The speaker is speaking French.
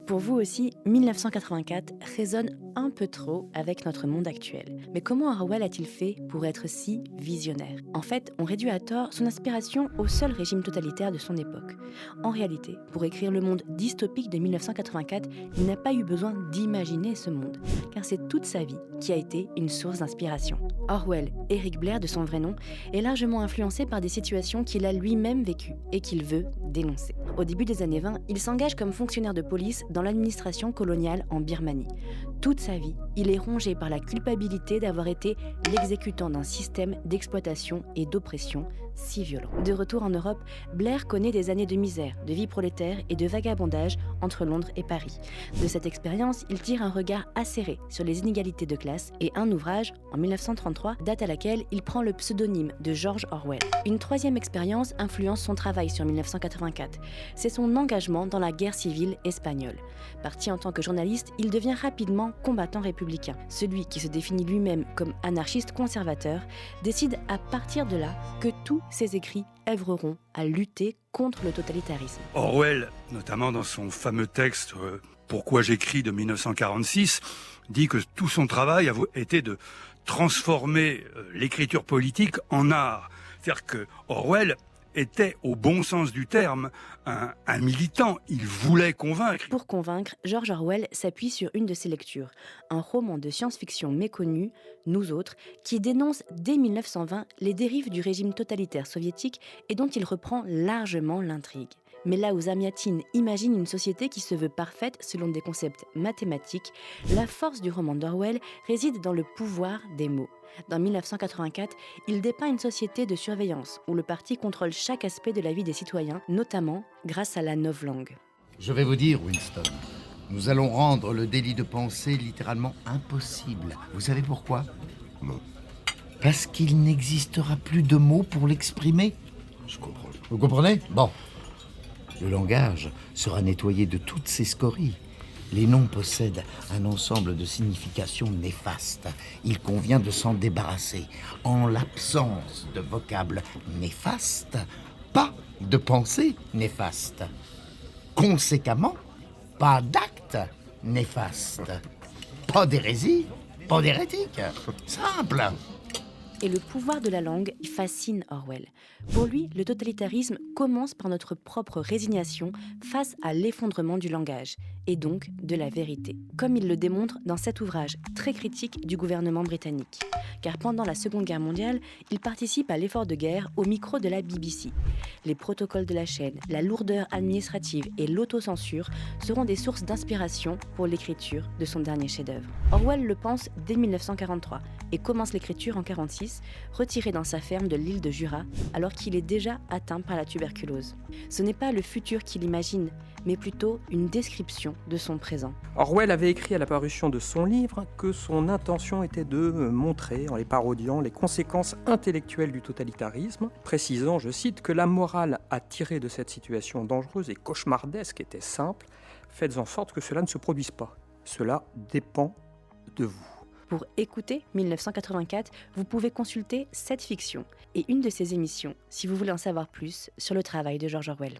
Pour vous aussi, 1984 résonne un peu trop avec notre monde actuel. Mais comment Orwell a-t-il fait pour être si visionnaire? En fait, on réduit à tort son inspiration au seul régime totalitaire de son époque. En réalité, pour écrire le monde dystopique de 1984, il n'a pas eu besoin d'imaginer ce monde, car c'est toute sa vie qui a été une source d'inspiration. Orwell, Eric Blair de son vrai nom, est largement influencé par des situations qu'il a lui-même vécues et qu'il veut dénoncer. Au début des années 20, il s'engage comme fonctionnaire de police dans l'administration coloniale en Birmanie. Toute sa vie, il est rongé par la culpabilité d'avoir été l'exécutant d'un système d'exploitation et d'oppression si violent. De retour en Europe, Blair connaît des années de misère, de vie prolétaire et de vagabondage entre Londres et Paris. De cette expérience, il tire un regard acéré sur les inégalités de classe et un ouvrage, en 1933, date à laquelle il prend le pseudonyme de George Orwell. Une troisième expérience influence son travail sur 1984. C'est son engagement dans la guerre civile espagnole. Parti en tant que journaliste, il devient rapidement combattant républicain. Celui qui se définit lui-même comme anarchiste conservateur décide à partir de là que tous ses écrits œuvreront à lutter contre le totalitarisme. Orwell, notamment dans son fameux texte Pourquoi j'écris de 1946, dit que tout son travail était de transformer l'écriture politique en art. C'est-à-dire que Orwell était, au bon sens du terme, un militant. Il voulait convaincre. Pour convaincre, George Orwell s'appuie sur une de ses lectures, un roman de science-fiction méconnu, Nous autres, qui dénonce dès 1920 les dérives du régime totalitaire soviétique et dont il reprend largement l'intrigue. Mais là où Zamyatin imagine une société qui se veut parfaite selon des concepts mathématiques, la force du roman d'Orwell réside dans le pouvoir des mots. Dans 1984, il dépeint une société de surveillance où le parti contrôle chaque aspect de la vie des citoyens, notamment grâce à la novlangue. Je vais vous dire, Winston, nous allons rendre le délit de pensée littéralement impossible. Vous savez pourquoi? Non. Parce qu'il n'existera plus de mots pour l'exprimer. Je comprends. Vous comprenez? Bon. Le langage sera nettoyé de toutes ses scories. Les noms possèdent un ensemble de significations néfastes. Il convient de s'en débarrasser. En l'absence de vocables néfastes, pas de pensée néfaste. Conséquemment, pas d'actes néfastes. Pas d'hérésie, pas d'hérétique. Simple. Et le pouvoir de la langue fascine Orwell. Pour lui, le totalitarisme commence par notre propre résignation face à l'effondrement du langage, et donc de la vérité, comme il le démontre dans cet ouvrage très critique du gouvernement britannique. Car pendant la Seconde Guerre mondiale, il participe à l'effort de guerre au micro de la BBC. Les protocoles de la chaîne, la lourdeur administrative et l'autocensure seront des sources d'inspiration pour l'écriture de son dernier chef-d'œuvre. Orwell le pense dès 1943 et commence l'écriture en 1946, retiré dans sa ferme de l'île de Jura, alors qu'il est déjà atteint par la tuberculose. Ce n'est pas le futur qu'il imagine, mais plutôt une description de son présent. Orwell avait écrit à la parution de son livre que son intention était de montrer, en les parodiant, les conséquences intellectuelles du totalitarisme, précisant, je cite, que la morale à tirer de cette situation dangereuse et cauchemardesque était simple, faites en sorte que cela ne se produise pas. Cela dépend de vous. Pour écouter 1984, vous pouvez consulter cette fiction et une de ses émissions si vous voulez en savoir plus sur le travail de George Orwell.